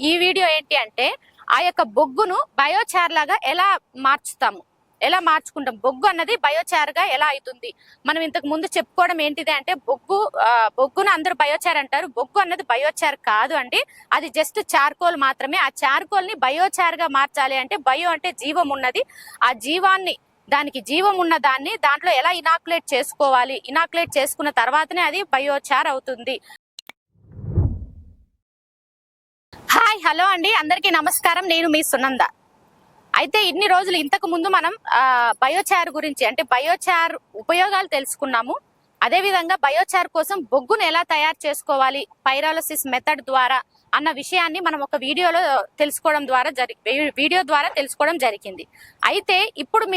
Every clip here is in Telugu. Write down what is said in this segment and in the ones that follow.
ఈ వీడియో ఏంటి అంటే ఆ యొక్క బొగ్గును బయోచార్ లాగా ఎలా మార్చుకుంటాం, బొగ్గు అన్నది బయోచార్ గా ఎలా అవుతుంది. మనం ఇంతకు ముందు చెప్పుకోవడం ఏంటిది అంటే బొగ్గును అందరూ బయోచార్ అంటారు. బొగ్గు అన్నది బయోచార్ కాదు అండి, అది జస్ట్ చార్కోల్ మాత్రమే. ఆ చార్కోల్ ని బయోచార్ గా మార్చాలి అంటే, బయో అంటే జీవం ఉన్నది, ఆ జీవాన్ని దానికి జీవం ఉన్న దాన్ని దాంట్లో ఎలా ఇనాక్యులేట్ చేసుకోవాలి, ఇనాక్యులేట్ చేసుకున్న తర్వాతనే అది బయోచార్ అవుతుంది. హాయ్ హలో అండి, అందరికీ నమస్కారం. నేను మీ సునంద. అయితే ఇన్ని రోజులు ఇంతకు ముందు మనం బయోచార్ గురించి అంటే బయోచార్ ఉపయోగాలు తెలుసుకున్నాము. అదే విధంగా బయోచార్ కోసం బొగ్గును ఎలా తయారు చేసుకోవాలి పైరాలసిస్ మెథడ్ ద్వారా అన్న విషయాన్ని మనం ఒక వీడియో ద్వారా తెలుసుకోవడం జరిగింది. అయితే ఇప్పుడు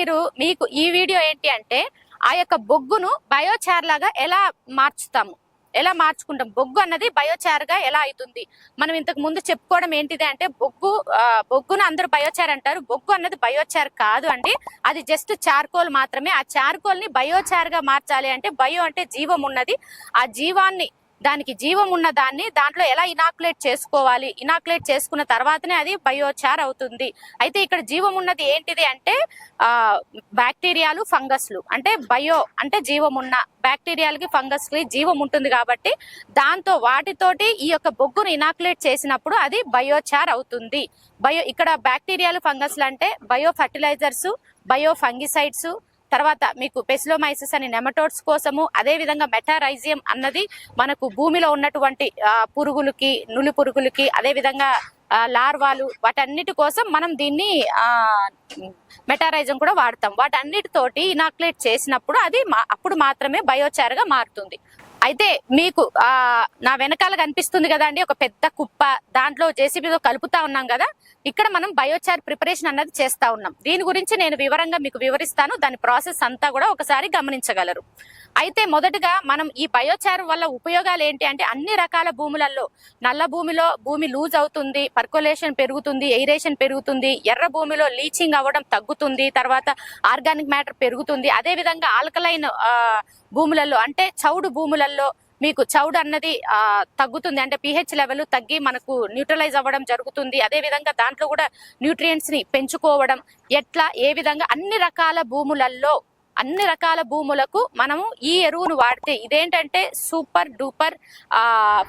మీకు ఈ వీడియో ఏంటి అంటే ఆ యొక్క బొగ్గును బయోచార్ లాగా ఎలా మార్చుకుంటాం, బొగ్గు అన్నది బయోచార్ గా ఎలా అవుతుంది. మనం ఇంతకు ముందు చెప్పుకోవడం ఏంటిది అంటే బొగ్గును అందరూ బయోచార్ అంటారు. బొగ్గు అన్నది బయోచార్ కాదు అండి, అది జస్ట్ చార్కోల్ మాత్రమే. ఆ చార్కోల్ ని బయోచార్ గా మార్చాలి అంటే, బయో అంటే జీవం ఉన్నది, ఆ జీవాన్ని దానికి జీవం ఉన్న దాన్ని దాంట్లో ఎలా ఇనాక్యులేట్ చేసుకోవాలి, ఇనాక్యులేట్ చేసుకున్న తర్వాతనే అది బయోచార్ అవుతుంది. అయితే ఇక్కడ జీవం ఉన్నది ఏంటిది అంటే బ్యాక్టీరియాలు, ఫంగస్లు. అంటే బయో అంటే జీవం ఉన్న బ్యాక్టీరియాలకి, ఫంగస్ కి జీవం ఉంటుంది కాబట్టి వాటితోటి ఈ యొక్క బొగ్గును ఇనాక్యులేట్ చేసినప్పుడు అది బయోచార్ అవుతుంది. ఇక్కడ బ్యాక్టీరియాలు, ఫంగస్లు అంటే బయో ఫర్టిలైజర్స్, బయో ఫంగిసైడ్స్, తర్వాత మీకు పెసిలోమైసిస్ అని నెమటోడ్స్ కోసము, అదే విధంగా మెటారైజియం అన్నది మనకు భూమిలో ఉన్నటువంటి పురుగులకి, నులి పురుగులకి, అదే విధంగా లార్వాలు, వాటన్నిటి కోసం మనం దీన్ని మెటారైజం కూడా వాడతాం. వాటన్నిటితోటి ఇనాక్యులేట్ చేసినప్పుడు అది అప్పుడు మాత్రమే బయోచార్ గా మారుతుంది. అయితే మీకు నా వెనకాల కనిపిస్తుంది కదా అండి ఒక పెద్ద కుప్ప, దాంట్లో జేసీబీతో కలుపుతా ఉన్నాం కదా. ఇక్కడ మనం బయోచార్ ప్రిపరేషన్ అన్నది చేస్తా ఉన్నాం. దీని గురించి నేను వివరంగా మీకు వివరిస్తాను, దాని ప్రాసెస్ అంతా కూడా ఒకసారి గమనించగలరు. అయితే మొదటగా మనం ఈ బయోచార్ వల్ల ఉపయోగాలు ఏంటి అంటే, అన్ని రకాల భూములలో, నల్ల భూమిలో భూమి లూజ్ అవుతుంది, పర్కులేషన్ పెరుగుతుంది, ఎయిరేషన్ పెరుగుతుంది, ఎర్ర భూమిలో లీచింగ్ అవ్వడం తగ్గుతుంది, తర్వాత ఆర్గానిక్ మ్యాటర్ పెరుగుతుంది. అదే విధంగా ఆల్కలైన్ భూములలో అంటే చౌడు భూములలో మీకు చౌడు అన్నది తగ్గుతుంది, అంటే పిహెచ్ లెవెల్ తగ్గి మనకు న్యూట్రలైజ్ అవ్వడం జరుగుతుంది. అదే విధంగా దాంట్లో కూడా న్యూట్రియంట్స్ ని పెంచుకోవడం, ఏ విధంగా అన్ని రకాల భూములకు మనము ఈ ఎరువును వాడితే, ఇదేంటంటే super duper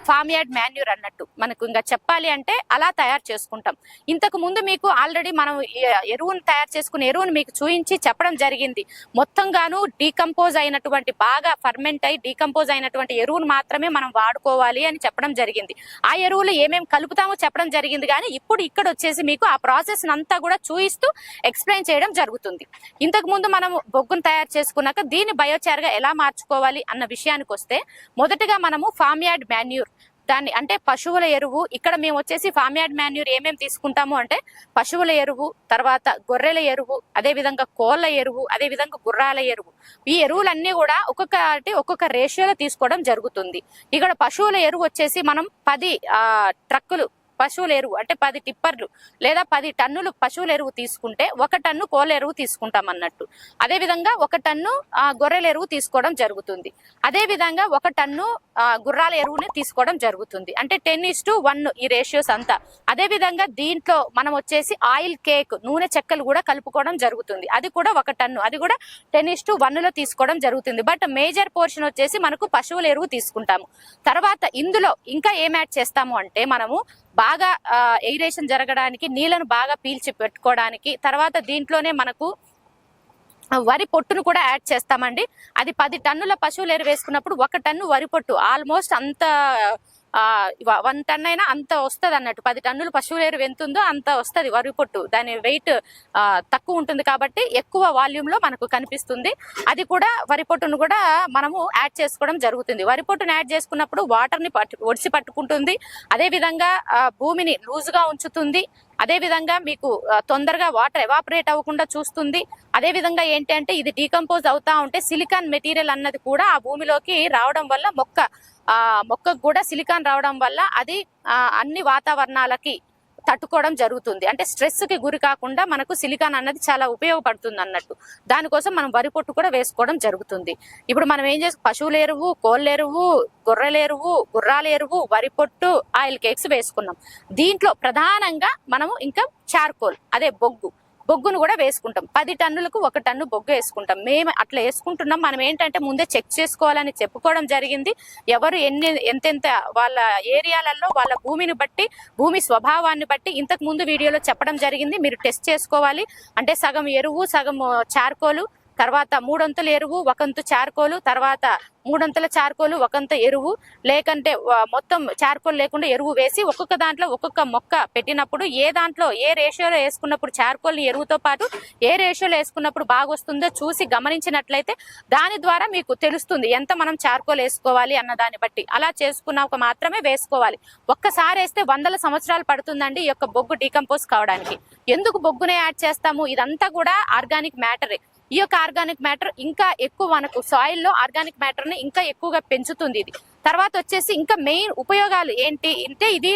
form yard manure అన్నట్టు. మనకు ఇంకా చెప్పాలి అంటే అలా తయారు చేసుకుంటాం. ఇంతకు ముందు మీకు ఆల్రెడీ మనం ఎరువును తయారు చేసుకునే ఎరువును మీకు చూయించి చెప్పడం జరిగింది. మొత్తంగాను డీకంపోజ్ అయినటువంటి, బాగా ఫర్మెంట్ అయి డీకంపోజ్ అయినటువంటి ఎరువును మాత్రమే మనం వాడుకోవాలి అని చెప్పడం జరిగింది. ఆ ఎరువులు ఏమేమి కలుపుతామో చెప్పడం జరిగింది. కానీ ఇప్పుడు ఇక్కడ వచ్చేసి మీకు ఆ ప్రాసెస్ అంతా కూడా చూయిస్తూ ఎక్స్ప్లెయిన్ చేయడం జరుగుతుంది. ఇంతకు ముందు మనం బొగ్గును తయారు చేసుకున్నాక దీన్ని బయోచార్ గా ఎలా మార్చుకోవాలి అన్న విషయానికి వస్తే, మొదటగా మనము ఫామ్ యార్డ్ మాన్యూర్, దాన్ని అంటే పశువుల ఎరువు. ఇక్కడ మేము వచ్చేసి ఫామ్ యార్డ్ మాన్యూర్ ఏమేమి తీసుకుంటాము అంటే పశువుల ఎరువు, తర్వాత గొర్రెల ఎరువు, అదే విధంగా కోళ్ల ఎరువు, అదే విధంగా గుర్రాల ఎరువు. ఈ ఎరువులన్నీ కూడా ఒక్కొక్క రేషియోలో తీసుకోవడం జరుగుతుంది. ఇక్కడ పశువుల ఎరువు వచ్చేసి మనం 10 ట్రక్కులు పశువుల ఎరువు అంటే 10 టిప్పర్లు లేదా 10 టన్నులు పశువుల ఎరువు తీసుకుంటే 1 టన్ను కోళ్ళ ఎరువు తీసుకుంటాం అన్నట్టు. అదే విధంగా 1 టన్ను గొర్రెల ఎరువు తీసుకోవడం జరుగుతుంది. అదే విధంగా 1 టన్ను గుర్రాల ఎరువుని తీసుకోవడం జరుగుతుంది. అంటే 10:1 ఈ రేషియోస్ అంతా. అదే విధంగా దీంట్లో మనం వచ్చేసి ఆయిల్ కేక్, నూనె చెక్కలు కూడా కలుపుకోవడం జరుగుతుంది. అది కూడా 1 టన్ను, అది కూడా 10:1లో తీసుకోవడం జరుగుతుంది. బట్ మేజర్ పోర్షన్ వచ్చేసి మనకు పశువుల ఎరువు తీసుకుంటాము. తర్వాత ఇందులో ఇంకా ఏం యాడ్ చేస్తాము అంటే, మనము బాగా ఎయిరేషన్ జరగడానికి, నీళ్లను బాగా పీల్చి పెట్టుకోవడానికి, తర్వాత దీంట్లోనే మనకు వరి పొట్టును కూడా యాడ్ చేస్తామండి. అది 10 టన్నుల పశువుల ఎరువు వేసుకున్నప్పుడు 1 టన్ను వరి పొట్టు, ఆల్మోస్ట్ అంత 1 టన్ అయినా అంత వస్తుంది అన్నట్టు. 10 టన్నులు పశువుల ఎరువు ఎంత ఉందో అంత వస్తుంది వరి పొట్టు. దాని వెయిట్ తక్కువ ఉంటుంది కాబట్టి ఎక్కువ వాల్యూమ్ లో మనకు కనిపిస్తుంది. అది కూడా వరి పొట్టును కూడా మనము యాడ్ చేసుకోవడం జరుగుతుంది. వరి పొట్టును యాడ్ చేసుకున్నప్పుడు వాటర్ ని ఒడిసి పట్టుకుంటుంది, అదే విధంగా భూమిని లూజ్ గా ఉంచుతుంది, అదే విధంగా మీకు తొందరగా వాటర్ ఎవాపరేట్ అవ్వకుండా చూస్తుంది. అదే విధంగా ఏంటి అంటే ఇది డీకంపోజ్ అవుతా ఉంటే సిలికాన్ మెటీరియల్ అన్నది కూడా ఆ భూమిలోకి రావడం వల్ల మొక్కకు కూడా సిలికాన్ రావడం వల్ల అది అన్ని వాతావరణాలకి తట్టుకోవడం జరుగుతుంది. అంటే స్ట్రెస్ కి గురి కాకుండా మనకు సిలికాన్ అన్నది చాలా ఉపయోగపడుతుంది అన్నట్టు. దానికోసం మనం వరి పొట్టు కూడా వేసుకోవడం జరుగుతుంది. ఇప్పుడు మనం ఏం చేస్తాం, పశువుల ఎరువు, కోళ్ళ ఎరువు, గొర్రెల ఎరువు, గుర్రాల ఎరువు, వరి పొట్టు, ఆయిల్ కేక్స్ వేసుకున్నాం. దీంట్లో ప్రధానంగా మనము ఇంకా చార్కోల్, అదే బొగ్గును కూడా వేసుకుంటాం. 10 టన్నులకు 1 టన్ను బొగ్గు వేసుకుంటాం. మేము అట్లా వేసుకుంటున్నాం. మనం ఏంటంటే ముందే చెక్ చేసుకోవాలని చెప్పుకోవడం జరిగింది. ఎవరు ఎంతెంత వాళ్ళ ఏరియాలలో వాళ్ళ భూమిని బట్టి, భూమి స్వభావాన్ని బట్టి ఇంతకు ముందు వీడియోలో చెప్పడం జరిగింది. మీరు టెస్ట్ చేసుకోవాలి. అంటే సగం ఎరువు, సగం చార్కోలు, తర్వాత 3 వంతుల ఎరువు, 1 వంతు చార్కోలు, తర్వాత 3 వంతుల చార్కోలు, 1 వంతు ఎరువు, లేకంటే మొత్తం చార్కోల్ లేకుండా ఎరువు వేసి ఒక్కొక్క దాంట్లో ఒక్కొక్క మొక్క పెట్టినప్పుడు ఏ దాంట్లో ఏ రేషియోలో వేసుకున్నప్పుడు చార్కోల్ని ఎరువుతో పాటు ఏ రేషియోలో వేసుకున్నప్పుడు బాగా వస్తుందో చూసి గమనించినట్లయితే దాని ద్వారా మీకు తెలుస్తుంది ఎంత మనం చార్కోల్ వేసుకోవాలి అన్న దాన్ని బట్టి. అలా చేసుకున్నాక మాత్రమే వేసుకోవాలి. ఒక్కసారి వేస్తే 100 సంవత్సరాలు పడుతుందండి ఈ యొక్క బొగ్గు డీకంపోజ్ కావడానికి. ఎందుకు బొగ్గునే యాడ్ చేస్తాము? ఇదంతా కూడా ఆర్గానిక్ మ్యాటరే. ఈ యొక్క ఆర్గానిక్ మ్యాటర్ ఇంకా ఎక్కువ మనకు సాయిల్ లో ఆర్గానిక్ మ్యాటర్ ని ఇంకా ఎక్కువగా పెంచుతుంది ఇది. తర్వాత వచ్చేసి ఇంకా మెయిన్ ఉపయోగాలు ఏంటి అంటే ఇది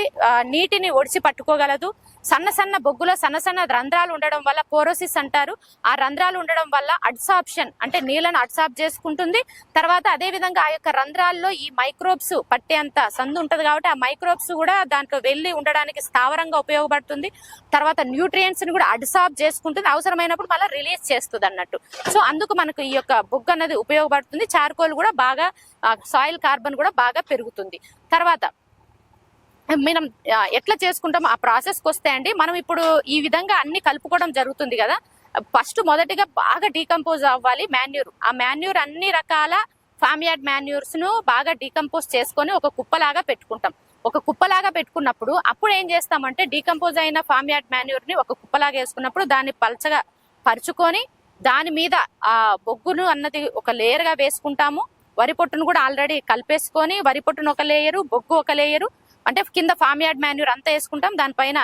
నీటిని ఒడిసి పట్టుకోగలదు. సన్న బొగ్గులో సన్న రంధ్రాలు ఉండడం వల్ల పోరోసిస్ అంటారు. ఆ రంధ్రాలు ఉండడం వల్ల అడ్సార్ప్షన్ అంటే నీళ్ళను అడ్సార్బ్ చేసుకుంటుంది. తర్వాత అదే విధంగా ఆ యొక్క రంధ్రాల్లో ఈ మైక్రోబ్స్ పట్టేంత సందు ఉంటది కాబట్టి ఆ మైక్రోబ్స్ కూడా దాంట్లో వెళ్ళి ఉండడానికి స్థావరంగా ఉపయోగపడుతుంది. తర్వాత న్యూట్రియంట్స్ ని కూడా అడ్సార్బ్ చేసుకుంటుంది. అవసరమైనప్పుడు మళ్ళీ రిలీజ్ చేస్తుంది అన్నట్టు. సో అందుకు మనకు ఈ యొక్క బొగ్గు అన్నది ఉపయోగపడుతుంది. చార్కోల్ కూడా బాగా సాయిల్ కార్బన్ కూడా బాగా పెరుగుతుంది. తర్వాత మనం ఎట్లా చేసుకుంటాం ఆ ప్రాసెస్కి వస్తే అండి, మనం ఇప్పుడు ఈ విధంగా అన్ని కలుపుకోవడం జరుగుతుంది కదా. ఫస్ట్ మొదటిగా బాగా డీకంపోజ్ అవ్వాలి మాన్యూర్. ఆ మాన్యూర్ అన్ని రకాల ఫామ్ యార్డ్ మాన్యూర్స్ ను బాగా డీకంపోజ్ చేసుకొని ఒక కుప్పలాగా పెట్టుకుంటాం. ఒక కుప్పలాగా పెట్టుకున్నప్పుడు అప్పుడు ఏం చేస్తామంటే డీకంపోజ్ అయిన ఫామ్ యార్డ్ మాన్యూర్ ని ఒక కుప్పలాగా వేసుకున్నప్పుడు దాన్ని పల్చగా పరుచుకొని దాని మీద ఆ బొగ్గును అన్నది ఒక లేయర్ గా వేసుకుంటాము. వరి పొట్టును కూడా ఆల్రెడీ కలిపేసుకొని వరి పొట్టును ఒక లేయరు, బొగ్గు ఒక లేయరు, అంటే కింద ఫామ్ యార్డ్ మాన్యూర్ అంతా వేసుకుంటాం. దానిపైన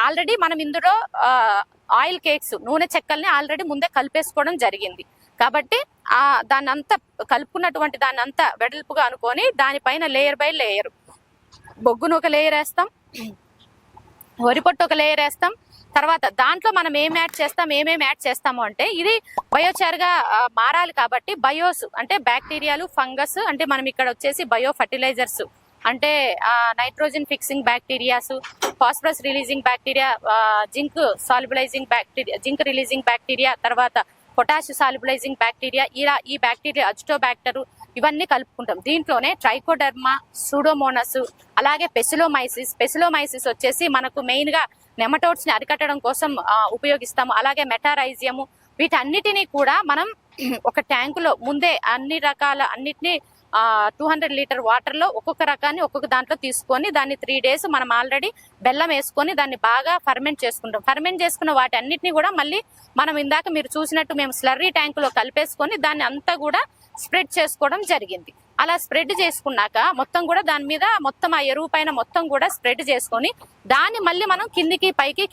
ఆల్రెడీ మనం ఇందులో ఆయిల్ కేక్స్, నూనె చెక్కల్ని ఆల్రెడీ ముందే కలిపేసుకోవడం జరిగింది. కాబట్టి దాన్ని అంతా కలుపుకున్నటువంటి దాన్ని అంతా వెడల్పుగా అనుకొని దానిపైన లేయర్ బై లేయర్ బొగ్గును ఒక లేయర్ వేస్తాం, వరి పొట్టు ఒక లేయర్ వేస్తాం. తర్వాత దాంట్లో మనం ఏమేమి యాడ్ చేస్తాము అంటే ఇది బయోచార్ గా మారాలి కాబట్టి బయోస్ అంటే బ్యాక్టీరియాలు, ఫంగస్, అంటే మనం ఇక్కడ వచ్చేసి బయో ఫర్టిలైజర్స్ అంటే nitrogen fixing bacterias, phosphorus releasing bacteria, zinc solubilising bacteria, zinc releasing bacteria, తర్వాత పొటాష్ సాల్యుబలైజింగ్ బ్యాక్టీరియా, ఈ బ్యాక్టీరియా అజిటోబాక్టర్, ఇవన్నీ కలుపుకుంటాం. దీంట్లోనే ట్రైకోడర్మా, సూడోమోనస్, అలాగే పెసిలోమైసిస్ వచ్చేసి మనకు మెయిన్ గా నెమటోడ్స్ ని అరికట్టడం కోసం ఉపయోగిస్తాము. అలాగే మెటారైజియము, వీటన్నిటినీ కూడా మనం ఒక ట్యాంకులో ముందే అన్నిటినీ 200 లీటర్ వాటర్ లో ఒక్కొక్క రకాన్ని ఒక్కొక్క దాంట్లో తీసుకొని దాన్ని 3 డేస్ మనం ఆల్రెడీ బెల్లం వేసుకొని దాన్ని బాగా ఫర్మెంట్ చేసుకుంటాం. ఫర్మెంట్ చేసుకున్న వాటి అన్నిటిని కూడా మళ్ళీ మనం ఇందాక మీరు చూసినట్టు మేము స్లర్రీ ట్యాంకులో కలిపేసుకొని దాన్ని అంతా కూడా స్ప్రెడ్ చేసుకోవడం జరిగింది. అలా స్ప్రెడ్ చేసుకున్నాక మొత్తం కూడా దాని మీద మొత్తం ఆ ఎరువు పైన మొత్తం కూడా స్ప్రెడ్ చేసుకొని దాన్ని మళ్ళీ మనం కిందికి పైకి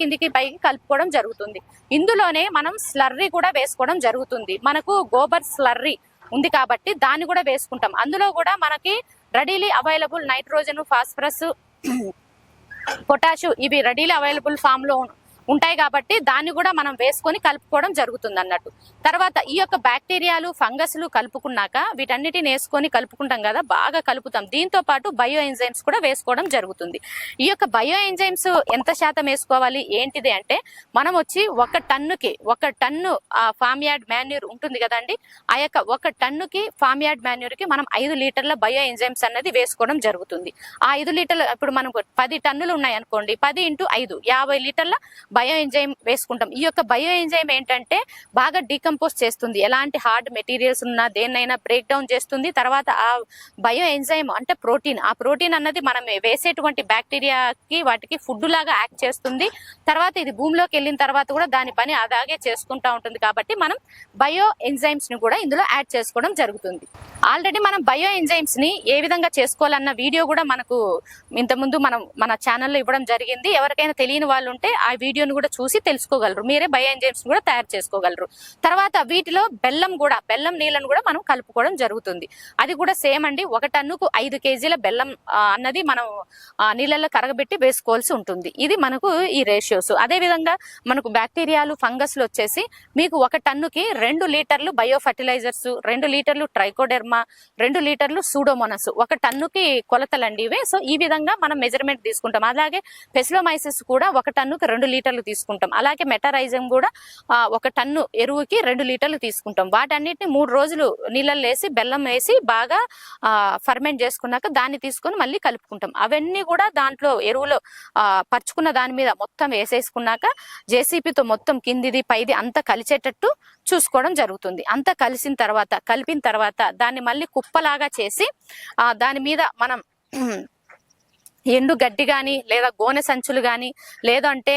కలుపుకోవడం జరుగుతుంది. ఇందులోనే మనం స్లర్రీ కూడా వేసుకోవడం జరుగుతుంది. మనకు గోబర్ స్లర్రీ ఉంది కాబట్టి దాన్ని కూడా వేసుకుంటాం. అందులో కూడా మనకి readily available nitrogen, phosphorus, potash ఇవి రెడీలీ అవైలబుల్ ఫామ్ లో ఉంటాయి కాబట్టి దాన్ని కూడా మనం వేసుకొని కలుపుకోవడం జరుగుతుంది అన్నట్టు. తర్వాత ఈ యొక్క బ్యాక్టీరియాలు, ఫంగస్లు కలుపుకున్నాక వీటన్నిటిని వేసుకొని కలుపుకుంటాం కదా, బాగా కలుపుతాం. దీంతో పాటు బయో ఎంజైమ్స్ కూడా వేసుకోవడం జరుగుతుంది. ఈ యొక్క బయో ఎంజైమ్స్ ఎంత శాతం వేసుకోవాలి ఏంటిది అంటే మనం వచ్చి 1 టన్ను ఫామ్ యార్డ్ మాన్యూర్ ఉంటుంది కదండి, ఆ యొక్క 1 టన్నుకి ఫామ్ యార్డ్ మాన్యూర్ కి మనం 5 లీటర్ల బయో ఎంజైమ్స్ అన్నది వేసుకోవడం జరుగుతుంది. ఆ 5 లీటర్లు ఇప్పుడు మనం 10 టన్నులు ఉన్నాయి అనుకోండి, 10 × 5 50 లీటర్ల బయో ఎంజైమ్ వేసుకుంటాం. ఈ యొక్క బయో ఎంజైమ్ ఏంటంటే బాగా డీకంపోజ్ చేస్తుంది. ఎలాంటి హార్డ్ మెటీరియల్స్ ఉన్నా దేన్నైనా బ్రేక్ డౌన్ చేస్తుంది. తర్వాత ఆ బయో ఎంజైమ్ అంటే ప్రోటీన్, ఆ ప్రోటీన్ అన్నది మనం వేసేటువంటి బ్యాక్టీరియాకి వాటికి ఫుడ్ లాగా యాక్ట్ చేస్తుంది. తర్వాత ఇది భూమిలోకి వెళ్ళిన తర్వాత కూడా దాని పని అలాగే చేసుకుంటా ఉంటుంది. కాబట్టి మనం బయో ఎంజైమ్స్ ని కూడా ఇందులో యాడ్ చేసుకోవడం జరుగుతుంది. ఆల్రెడీ మనం బయో ఎంజైమ్స్ ని ఏ విధంగా చేసుకోవాలన్న వీడియో కూడా మనకు ఇంతకుముందు మన ఛానల్లో ఇవ్వడం జరిగింది. ఎవరికైనా తెలియని వాళ్ళు ఉంటే ఆ వీడియో వీడియోని కూడా చూసి తెలుసుకోగలరు, మీరే బయో ఎంజైమ్స్ కూడా తయారు చేసుకోగలరు. తర్వాత వీటిలో బెల్లం నీళ్ళను కూడా మనం కలుపుకోవడం జరుగుతుంది. అది కూడా సేమ్ అండి, 1 టన్నుకు 5 కేజీల బెల్లం అన్నది మనం నీళ్ళల్లో కరగబెట్టి వేసుకోవాల్సి ఉంటుంది. ఇది మనకు ఈ రేషియోస్. అదే విధంగా మనకు బ్యాక్టీరియాలు ఫంగస్లు వచ్చేసి మీకు 1 టన్నుకి 2 లీటర్లు బయో ఫర్టిలైజర్స్, 2 లీటర్లు ట్రైకోడెర్మా, 2 లీటర్లు సూడోమోనస్ 1 టన్నుకి కొలతలండి ఇవే. సో ఈ విధంగా మనం మెజర్మెంట్ తీసుకుంటాం. అలాగే పెసిలోమైసిస్ కూడా 1 టన్నుకి 2 లీటర్లు తీసుకుంటాం. అలాగే మెటారైజం కూడా 1 టన్ను ఎరువుకి 2 లీటర్లు తీసుకుంటాం. వాటన్నిటిని 3 రోజులు నీళ్ళల్లో వేసి బెల్లం వేసి బాగా ఫర్మెంట్ చేసుకున్నాక దాన్ని తీసుకొని మళ్ళీ కలుపుకుంటాం. అవన్నీ కూడా దాంట్లో ఎరువులో పరుచుకున్న దాని మీద మొత్తం వేసేసుకున్నాక జేసీపీతో మొత్తం కిందిది పైది అంతా కలిసేటట్టు చూసుకోవడం జరుగుతుంది. అంతా కలిపిన తర్వాత దాన్ని మళ్ళీ కుప్పలాగా చేసి దాని మీద మనం ఎండు గడ్డి గాని లేదా గోనె సంచులు గాని లేదంటే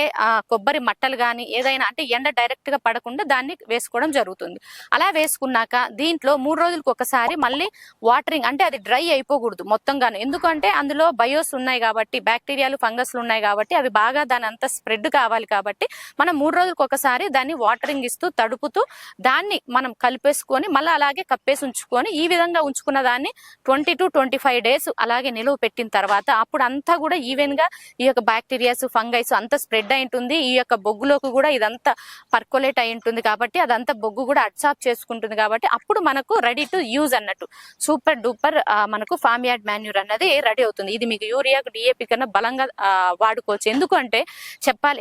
కొబ్బరి మట్టలు గాని ఏదైనా, అంటే ఎండ డైరెక్ట్ గా పడకుండా దాన్ని వేసుకోవడం జరుగుతుంది. అలా వేసుకున్నాక దీంట్లో 3 రోజులకు ఒకసారి మళ్ళీ వాటరింగ్, అంటే అది డ్రై అయిపోకూడదు మొత్తంగాను. ఎందుకంటే అందులో బయోస్ ఉన్నాయి కాబట్టి, బ్యాక్టీరియాలు ఫంగస్లు ఉన్నాయి కాబట్టి అవి బాగా దాని అంతా స్ప్రెడ్ కావాలి కాబట్టి మనం 3 రోజులకు ఒకసారి దాన్ని వాటరింగ్ ఇస్తూ తడుపుతూ దాన్ని మనం కలిపేసుకొని మళ్ళీ అలాగే కప్పేసి ఉంచుకొని ఈ విధంగా ఉంచుకున్న దాన్ని 20 to 25 days అలాగే నిలువ పెట్టిన తర్వాత అప్పుడు అంతా కూడా ఈవెన్ గా ఈ యొక్క బ్యాక్టీరియాస్ ఫంగైస్ అంతా స్ప్రెడ్ అయి ఉంటుంది. ఈ యొక్క బొగ్గులోకి కూడా ఇదంతా పర్కోలేట్ అయి ఉంటుంది కాబట్టి అదంతా బొగ్గు కూడా అబ్సార్బ్ చేసుకుంటుంది కాబట్టి అప్పుడు మనకు రెడీ టు యూజ్ అన్నట్టు సూపర్ డూపర్ మనకు ఫార్మ్ యార్డ్ మాన్యూర్ అన్నది రెడీ అవుతుంది. ఇది మీకు యూరియాకు డిఏపి కన్నా బలంగా వాడుకోవచ్చు.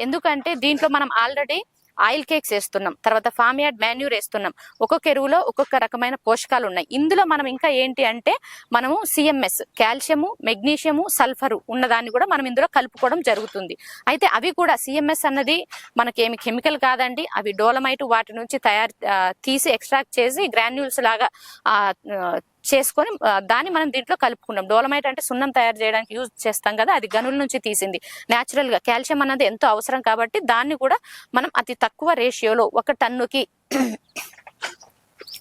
ఎందుకంటే దీంట్లో మనం ఆల్రెడీ ఆయిల్ కేక్స్ వేస్తున్నాం, తర్వాత ఫార్మ్ యార్డ్ మాన్యూర్ వేస్తున్నాం. ఒక్కొక్క ఎరువులో ఒక్కొక్క రకమైన పోషకాలు ఉన్నాయి. ఇందులో మనం ఇంకా ఏంటి అంటే మనము సిఎంఎస్, కాల్షియము, మెగ్నీషియము, సల్ఫరు ఉన్నదాన్ని కూడా మనం ఇందులో కలుపుకోవడం జరుగుతుంది. అయితే అవి కూడా సిఎంఎస్ అన్నది మనకేమి కెమికల్ కాదండి, అవి డోలమైట్ వాటి నుంచి తీసి ఎక్స్ట్రాక్ట్ చేసి గ్రాన్యూల్స్ లాగా చేసుకొని దాన్ని మనం దీంట్లో కలుపుకున్నాం. డోలమైట్ అంటే సున్నం తయారు చేయడానికి యూజ్ చేస్తాం కదా, అది గనుల నుంచి తీసింది. న్యాచురల్ గా కాల్షియం అన్నది ఎంతో అవసరం కాబట్టి దాన్ని కూడా మనం అతి తక్కువ రేషియోలో 1 టన్నుకి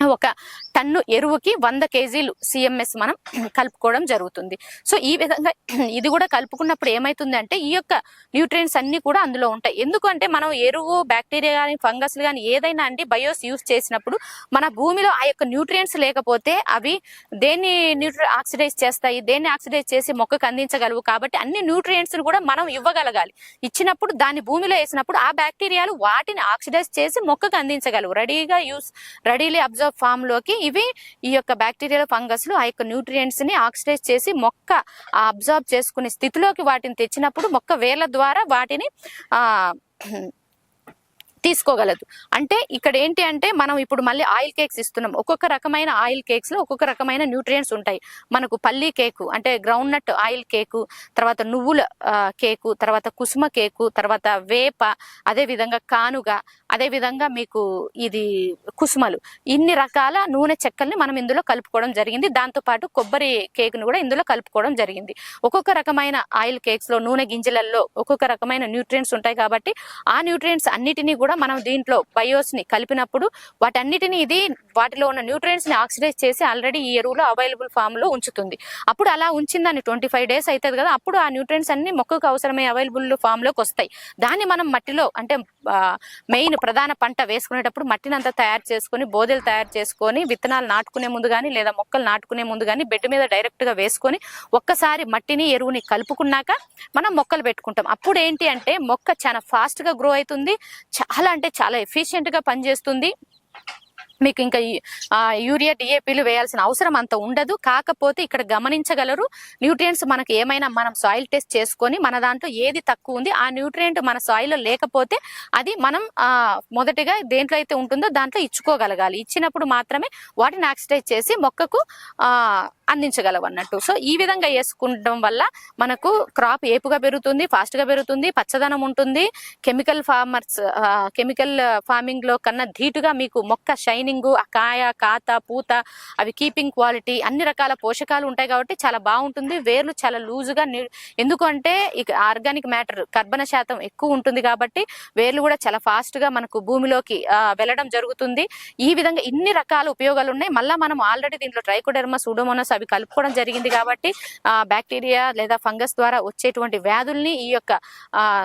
1 టన్ను ఎరువుకి 100 కేజీలు సిఎంఎస్ మనం కలుపుకోవడం జరుగుతుంది. సో ఈ విధంగా ఇది కూడా కలుపుకున్నప్పుడు ఏమైతుంది అంటే ఈ యొక్క న్యూట్రియంట్స్ అన్ని కూడా అందులో ఉంటాయి. ఎందుకంటే మనం ఎరువు, బ్యాక్టీరియా కానీ ఫంగస్లు కానీ ఏదైనా అండి బయోస్ యూజ్ చేసినప్పుడు మన భూమిలో ఆ యొక్క న్యూట్రియంట్స్ లేకపోతే అవి దేన్ని ఆక్సిడైజ్ చేస్తాయి, దేన్ని ఆక్సిడైజ్ చేసి మొక్కకు అందించగలవు. కాబట్టి అన్ని న్యూట్రియంట్స్ కూడా మనం ఇవ్వగలగాలి. ఇచ్చినప్పుడు దాన్ని భూమిలో వేసినప్పుడు ఆ బ్యాక్టీరియాలు వాటిని ఆక్సిడైజ్ చేసి మొక్కకు అందించగలవు. రెడీలీ అబ్జర్వ్ ఫామ్ లోకి ఇవి ఈ యొక్క బ్యాక్టీరియల్ ఫంగస్లు ఆ యొక్క న్యూట్రియంట్స్ ని ఆక్సిడైజ్ చేసి మొక్క అబ్జర్వ్ చేసుకునే స్థితిలోకి వాటిని తెచ్చినప్పుడు మొక్క వేర్ల ద్వారా వాటిని తీసుకోగలదు. అంటే ఇక్కడ ఏంటి అంటే మనం ఇప్పుడు మళ్ళీ ఆయిల్ కేక్స్ ఇస్తున్నాం. ఒక్కొక్క రకమైన ఆయిల్ కేక్స్ లో ఒక్కొక్క రకమైన న్యూట్రియంట్స్ ఉంటాయి. మనకు పల్లీ కేకు అంటే గ్రౌండ్ నట్ ఆయిల్ కేకు, తర్వాత నువ్వుల కేకు, తర్వాత కుసుమ కేకు, తర్వాత వేప, అదే విధంగా కానుగ, అదే విధంగా మీకు ఇది కుసుమలు, ఇన్ని రకాల నూనె చెక్కల్ని మనం ఇందులో కలుపుకోవడం జరిగింది. దాంతో పాటు కొబ్బరి కేకును కూడా ఇందులో కలుపుకోవడం జరిగింది. ఒక్కొక్క రకమైన ఆయిల్ కేక్స్ లో నూనె గింజలలో ఒక్కొక్క రకమైన న్యూట్రియంట్స్ ఉంటాయి కాబట్టి ఆ న్యూట్రియంట్స్ అన్నిటినీ కూడా మనం దీంట్లో బయోస్ ని కలిపినప్పుడు వాటన్నిటిని వాటిలో ఉన్న న్యూట్రియంట్స్ ని ఆక్సిడైజ్ చేసి ఆల్రెడీ ఈ ఎరువులో అవైలబుల్ ఫామ్ లో ఉంచుతుంది. అప్పుడు అలా ఉంచిందని 25 days అవుతుంది కదా, అప్పుడు ఆ న్యూట్రియంట్స్ అన్ని మొక్కకు అవసరమై అవైలబుల్ ఫామ్ లోకి వస్తాయి. దాన్ని మనం మట్టిలో అంటే మెయిన్ ప్రధాన పంట వేసుకునేటప్పుడు మట్టిని అంతా తయారు చేసుకుని బోదెలు తయారు చేసుకొని విత్తనాలు నాటుకునే ముందు కానీ లేదా మొక్కలు నాటుకునే ముందు కానీ బెడ్ మీద డైరెక్ట్ గా వేసుకొని ఒక్కసారి మట్టిని ఎరువుని కలుపుకున్నాక మనం మొక్కలు పెట్టుకుంటాం. అప్పుడు ఏంటి అంటే మొక్క చాలా ఫాస్ట్ గా గ్రో అవుతుంది, చాలా అంటే చాలా ఎఫిషియెంట్ గా పనిచేస్తుంది. మీకు ఇంకా యూరియా డిఏపీలు వేయాల్సిన అవసరం అంత ఉండదు. కాకపోతే ఇక్కడ గమనించగలరు న్యూట్రియంట్స్ మనకు ఏమైనా మనం సాయిల్ టెస్ట్ చేసుకొని మన దాంట్లో ఏది తక్కువ ఉంది ఆ న్యూట్రియంట్ మన సాయిల్లో లేకపోతే అది మనం మొదటిగా దేంట్లో అయితే ఉంటుందో దాంట్లో ఇచ్చుకోగలగాలి. ఇచ్చినప్పుడు మాత్రమే వాటిని ఆక్సిడైజ్ చేసి మొక్కకు అందించగలవు అన్నట్టు. సో ఈ విధంగా వేసుకుంటం వల్ల మనకు క్రాప్ ఏపుగా పెరుగుతుంది, ఫాస్ట్ గా పెరుగుతుంది, పచ్చదనం ఉంటుంది. కెమికల్ ఫార్మింగ్ లో కన్నా ధీటుగా మీకు మొక్క షైనింగ్ షైనింగ్, ఆ కాయ, కాత, పూత, అవి కీపింగ్ క్వాలిటీ, అన్ని రకాల పోషకాలు ఉంటాయి కాబట్టి చాలా బాగుంటుంది. వేర్లు చాలా లూజుగా, ఎందుకంటే ఇక ఆర్గానిక్ మ్యాటర్ కర్బన శాతం ఎక్కువ ఉంటుంది కాబట్టి వేర్లు కూడా చాలా ఫాస్ట్ గా మనకు భూమిలోకి వెళ్ళడం జరుగుతుంది. ఈ విధంగా ఇన్ని రకాల ఉపయోగాలు ఉన్నాయి. మళ్ళీ మనం ఆల్రెడీ దీంట్లో ట్రైకోడెర్మా, సూడోమోనాస్ అవి కలుపుకోవడం జరిగింది కాబట్టి బ్యాక్టీరియా లేదా ఫంగస్ ద్వారా వచ్చేటువంటి వ్యాధుల్ని ఈ యొక్క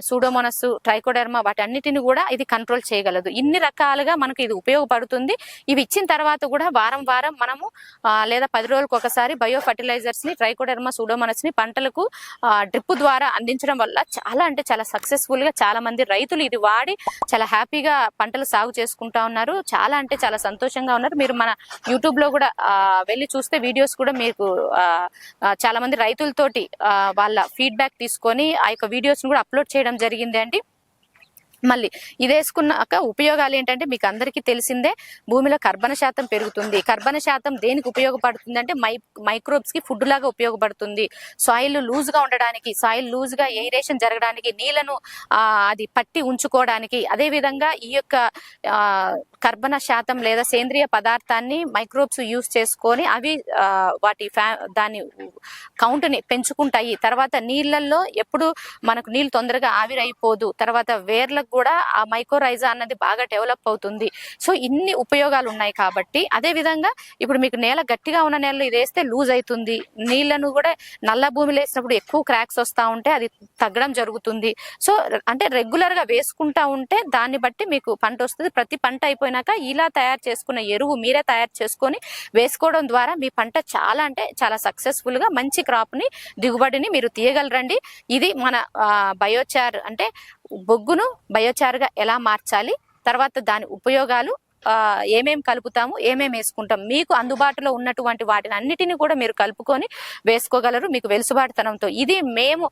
సూడోమోనాస్, ట్రైకోడెర్మా వాటన్నిటిని కూడా ఇది కంట్రోల్ చేయగలదు. ఇన్ని రకాలుగా మనకు ఇది ఉపయోగపడుతుంది. ఇవి ఇచ్చిన తర్వాత కూడా వారం వారం మనము లేదా 10 రోజులకు ఒకసారి బయో ఫర్టిలైజర్స్ ని, ట్రైకోడెర్మా, సూడోమోనాస్ ని పంటలకు డ్రిప్ ద్వారా అందించడం వల్ల చాలా అంటే చాలా సక్సెస్ఫుల్ గా చాలా మంది రైతులు ఇది వాడి చాలా హ్యాపీగా పంటలు సాగు చేసుకుంటా ఉన్నారు. చాలా అంటే చాలా సంతోషంగా ఉన్నారు. మీరు మన యూట్యూబ్ లో కూడా వెళ్ళి చూస్తే వీడియోస్ కూడా మీకు చాలా మంది రైతులతోటి వాళ్ళ ఫీడ్బ్యాక్ తీసుకొని ఆ యొక్క వీడియోస్ కూడా అప్లోడ్ చేయడం జరిగింది అండి. మళ్ళీ ఇది వేసుకున్నాక ఉపయోగాలు ఏంటంటే మీకు అందరికీ తెలిసిందే, భూమిలో కర్బన శాతం పెరుగుతుంది. కర్బన శాతం దేనికి ఉపయోగపడుతుంది అంటే మైక్రోబ్స్ కి ఫుడ్ లాగా ఉపయోగపడుతుంది. సాయిల్ లూజ్ గా ఉండడానికి, సాయిల్ లూజ్ గా ఎయిరేషన్ జరగడానికి, నీళ్లను అది పట్టి ఉంచుకోవడానికి, అదే విధంగా ఈ యొక్క కర్బన శాతం లేదా సేంద్రియ పదార్థాన్ని మైక్రోబ్స్ యూజ్ చేసుకొని అవి వాటి దాని కౌంట్ ని పెంచుకుంటాయి. తర్వాత నీళ్లలో ఎప్పుడు మనకు నీళ్ళు తొందరగా ఆవిరైపోదు. తర్వాత వేర్లకు కూడా ఆ మైక్రోరైజా అన్నది బాగా డెవలప్ అవుతుంది. సో ఇన్ని ఉపయోగాలు ఉన్నాయి కాబట్టి, అదే విధంగా ఇప్పుడు మీకు నేల గట్టిగా ఉన్న నేలలో ఇది వేస్తే లూజ్ అవుతుంది. నీళ్లను కూడా నల్ల భూమిలో వేసినప్పుడు ఎక్కువ క్రాక్స్ వస్తా ఉంటే అది తగ్గడం జరుగుతుంది. సో అంటే రెగ్యులర్ గా వేసుకుంటా ఉంటే దాన్ని బట్టి మీకు పంట వస్తుంది. ప్రతి పంట అయిపోయినాక ఇలా తయారు చేసుకున్న ఎరువు మీరే తయారు చేసుకొని వేసుకోవడం ద్వారా మీ పంట చాలా అంటే చాలా సక్సెస్ఫుల్ గా మంచి క్రాప్ ని, దిగుబడిని మీరు తీయగలరండి. ఇది మన బయోచార్ అంటే బొగ్గును బయోచారుగా ఎలా మార్చాలి, తర్వాత దాని ఉపయోగాలు, ఏమేమి కలుపుతాము, ఏమేమి వేసుకుంటాం, మీకు అందుబాటులో ఉన్నటువంటి వాటిని అన్నిటిని కూడా మీరు కలుపుకొని వేసుకోగలరు మీకు వెలుసుబాటుతనంతో. ఇది మేము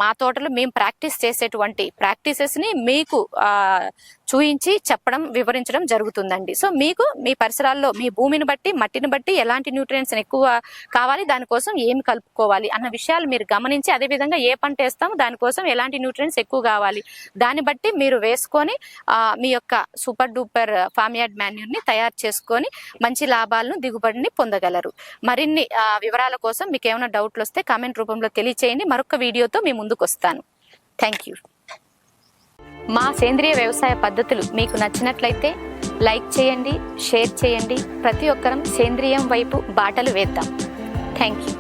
మా తోటలో మేము ప్రాక్టీస్ చేసేటువంటి ప్రాక్టీసెస్ ని మీకు చూయించి చెప్పడం, వివరించడం జరుగుతుందండి. సో మీకు మీ పరిసరాల్లో మీ భూమిని బట్టి, మట్టిని బట్టి ఎలాంటి న్యూట్రియంట్స్ ఎక్కువ కావాలి, దానికోసం ఏమి కలుపుకోవాలి అన్న విషయాలు మీరు గమనించి, అదే విధంగా ఏ పంట వేస్తాము దానికోసం ఎలాంటి న్యూట్రియంట్స్ ఎక్కువ కావాలి దాన్ని బట్టి మీరు వేసుకొని మీ యొక్క సూపర్ డూపర్ ఫార్మ్యార్డ్ మాన్యూర్ ని తయారు చేసుకొని మంచి లాభాలను, దిగుబడిని పొందగలరు. మరిన్ని వివరాల కోసం మీకు ఏమైనా డౌట్లు వస్తే కామెంట్ రూపంలో తెలియచేయండి. మరొక వీడియోతో మీ ముందుకు వస్తాను. Thank you. మా సేంద్రియ వ్యవసాయ పద్ధతులు మీకు నచ్చినట్లయితే లైక్ చేయండి, షేర్ చేయండి. ప్రతి ఒక్కరం సేంద్రియం వైపు బాటలు వేద్దాం. Thank you.